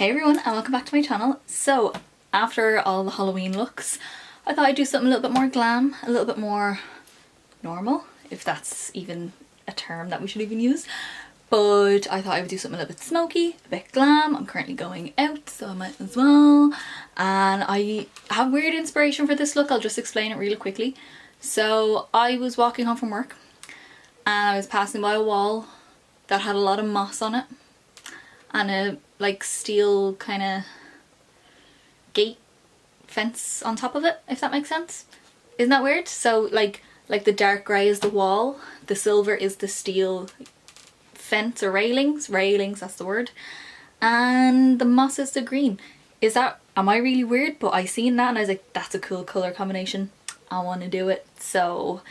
Hey everyone, and welcome back to my channel. So after all the Halloween looks, I thought I'd do something a little bit more glam, a little bit more normal, if that's even a term that we should even use. But I thought I would do something a little bit smoky, a bit glam. I'm currently going out, so I might as well. And I have weird inspiration for this look. I'll just explain it really quickly. So I was walking home from work and I was passing by a wall that had a lot of moss on it and a like steel kind of gate fence on top of it, if that makes sense. Isn't that weird? So like the dark grey is the wall, the silver is the steel fence or railings, that's the word, and the moss is the green. Am I really weird? But I seen that and I was like, that's a cool colour combination, I want to do it. So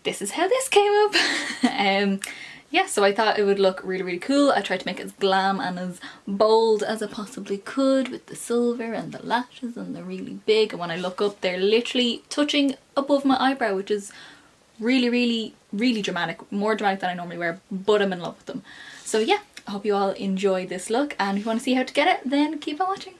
this is how this came up. Yeah, so I thought it would look really, really cool. I tried to make it as glam and as bold as I possibly could with the silver and the lashes, and they're really big, and when I look up they're literally touching above my eyebrow, which is really, really, really dramatic. More dramatic than I normally wear, but I'm in love with them. So yeah, I hope you all enjoy this look, and if you want to see how to get it, then keep on watching.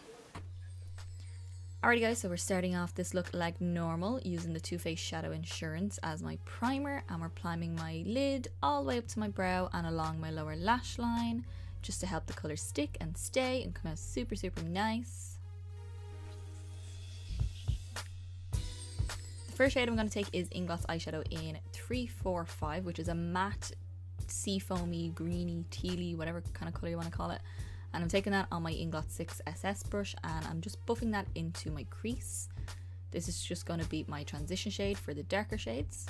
Alrighty guys, so we're starting off this look like normal using the Too Faced Shadow Insurance as my primer, and we're priming my lid all the way up to my brow and along my lower lash line just to help the colour stick and stay and come out super, super nice. The first shade I'm going to take is Inglot Eyeshadow in 345, which is a matte sea foamy, greeny, tealy, whatever kind of colour you want to call it. And I'm taking that on my Inglot 6 SS brush and I'm just buffing that into my crease. This is just going to be my transition shade for the darker shades.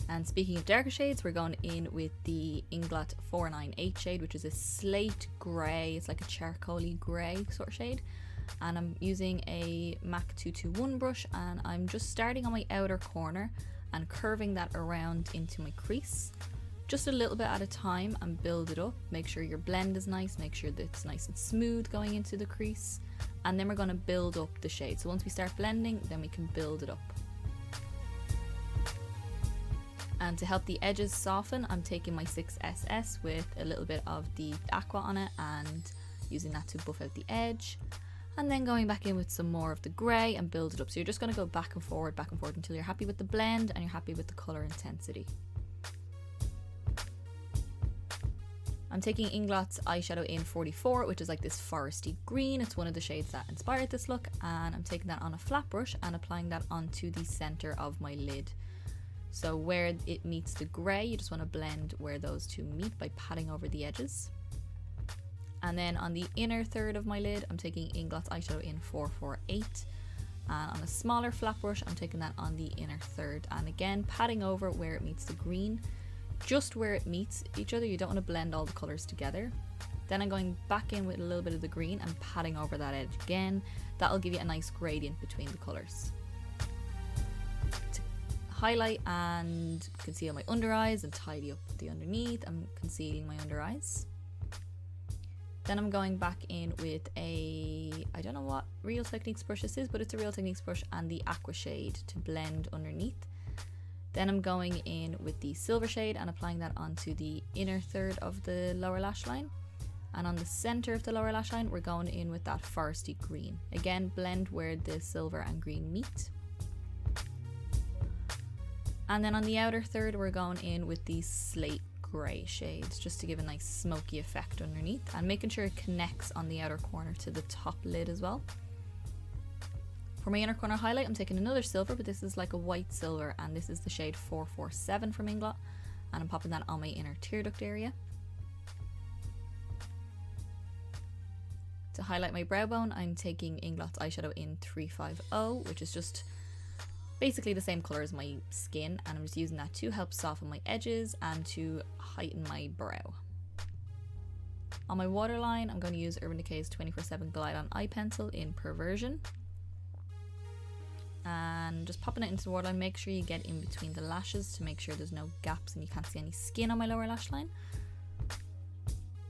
And speaking of darker shades, we're going in with the Inglot 498 shade, which is a slate grey. It's like a charcoaly grey sort of shade. And I'm using a MAC 221 brush, and I'm just starting on my outer corner and curving that around into my crease. Just a little bit at a time and build it up. Make sure your blend is nice, make sure that it's nice and smooth going into the crease, and then we're going to build up the shade. So once we start blending, then we can build it up. And to help the edges soften, I'm taking my 6SS with a little bit of the aqua on it and using that to buff out the edge, and then going back in with some more of the grey and build it up. So you're just going to go back and forward until you're happy with the blend and you're happy with the colour intensity. I'm taking Inglot's eyeshadow in 44, which is like this foresty green. It's one of the shades that inspired this look, and I'm taking that on a flat brush and applying that onto the centre of my lid. So where it meets the grey, you just want to blend where those two meet by patting over the edges. And then on the inner third of my lid, I'm taking Inglot's eyeshadow in 448, and on a smaller flat brush, I'm taking that on the inner third, and again patting over where it meets the green. Just where it meets each other, you don't want to blend all the colours together. Then I'm going back in with a little bit of the green and patting over that edge again. That'll give you a nice gradient between the colours. To highlight and conceal my under eyes and tidy up the underneath, I'm concealing my under eyes. Then I'm going back in with I don't know what Real Techniques brush this is, but it's a Real Techniques brush and the aqua shade to blend underneath. Then I'm going in with the silver shade and applying that onto the inner third of the lower lash line. And on the centre of the lower lash line, we're going in with that foresty green. Again, blend where the silver and green meet. And then on the outer third, we're going in with the slate grey shades, just to give a nice smoky effect underneath, and making sure it connects on the outer corner to the top lid as well. For my inner corner highlight, I'm taking another silver, but this is like a white silver, and this is the shade 447 from Inglot, and I'm popping that on my inner tear duct area. To highlight my brow bone, I'm taking Inglot's eyeshadow in 350, which is just basically the same colour as my skin, and I'm just using that to help soften my edges and to heighten my brow. On my waterline, I'm going to use Urban Decay's 24/7 Glide On Eye Pencil in Perversion. And just popping it into the waterline. Make sure you get in between the lashes to make sure there's no gaps and you can't see any skin on my lower lash line.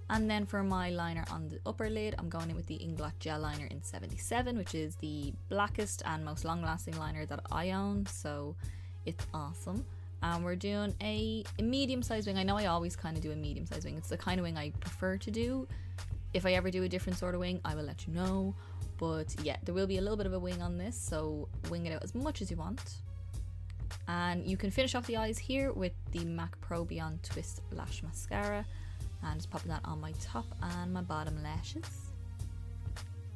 And then for my liner on the upper lid, I'm going in with the Inglot Gel Liner in 77, which is the blackest and most long-lasting liner that I own, so it's awesome. And we're doing a medium-sized wing. I know I always kind of do a medium-sized wing. It's the kind of wing I prefer to do. If I ever do a different sort of wing, I will let you know. But yeah, there will be a little bit of a wing on this, so wing it out as much as you want. And you can finish off the eyes here with the MAC Pro Beyond Twist Lash Mascara, and just popping that on my top and my bottom lashes.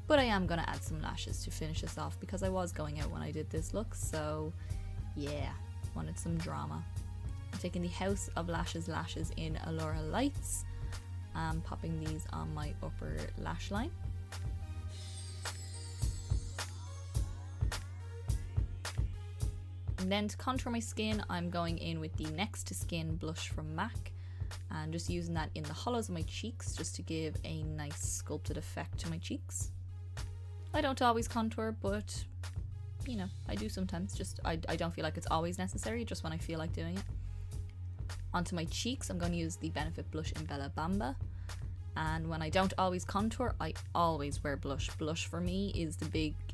But I am going to add some lashes to finish this off because I was going out when I did this look, so yeah, wanted some drama. I'm taking the House of Lashes lashes in Allura Lights and popping these on my upper lash line. And then to contour my skin, I'm going in with the Next to Skin blush from MAC and just using that in the hollows of my cheeks just to give a nice sculpted effect to my cheeks. I don't always contour, but you know, I do sometimes. Just I don't feel like it's always necessary, just when I feel like doing it. Onto my cheeks, I'm going to use the Benefit blush in Bella Bamba. And when I don't always contour, I always wear blush. Blush for me is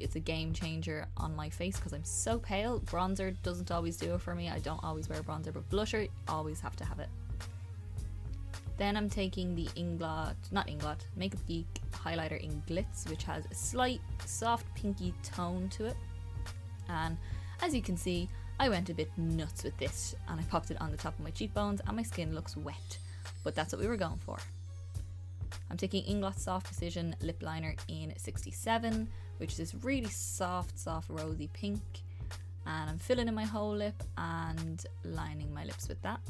it's a game changer on my face because I'm so pale. Bronzer doesn't always do it for me. I don't always wear bronzer, but blusher, always have to have it. Then I'm taking the Makeup Geek highlighter in Glitz, which has a slight soft pinky tone to it. And as you can see, I went a bit nuts with this and I popped it on the top of my cheekbones and my skin looks wet, but that's what we were going for. I'm taking Inglot Soft Precision Lip Liner in 67, which is this really soft rosy pink, and I'm filling in my whole lip and lining my lips with that.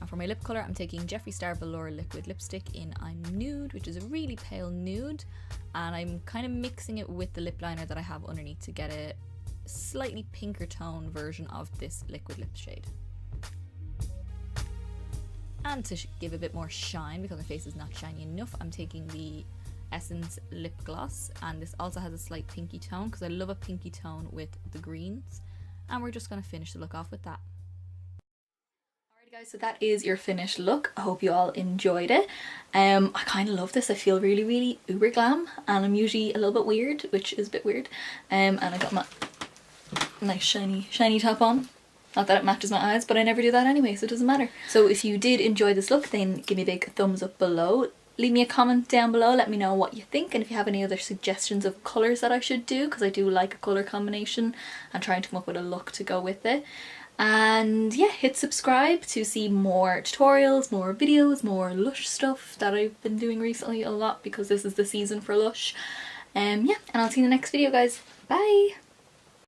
And for my lip colour, I'm taking Jeffree Star Velour Liquid Lipstick in I'm Nude, which is a really pale nude, and I'm kind of mixing it with the lip liner that I have underneath to get a slightly pinker tone version of this liquid lip shade. And to give a bit more shine, because my face is not shiny enough, I'm taking the Essence Lip Gloss, and this also has a slight pinky tone because I love a pinky tone with the greens, and we're just going to finish the look off with that. Alright guys, so that is your finished look. I hope you all enjoyed it. I kind of love this. I feel really uber glam, and I'm usually a little bit weird, which is a bit weird. And I got my nice shiny top on. Not that it matches my eyes, but I never do that anyway, so it doesn't matter. So if you did enjoy this look, then give me a big thumbs up below. Leave me a comment down below, let me know what you think, and if you have any other suggestions of colours that I should do, because I do like a colour combination and trying to come up with a look to go with it. And yeah, hit subscribe to see more tutorials, more videos, more Lush stuff that I've been doing recently a lot because this is the season for Lush. Yeah, and I'll see you in the next video guys. Bye!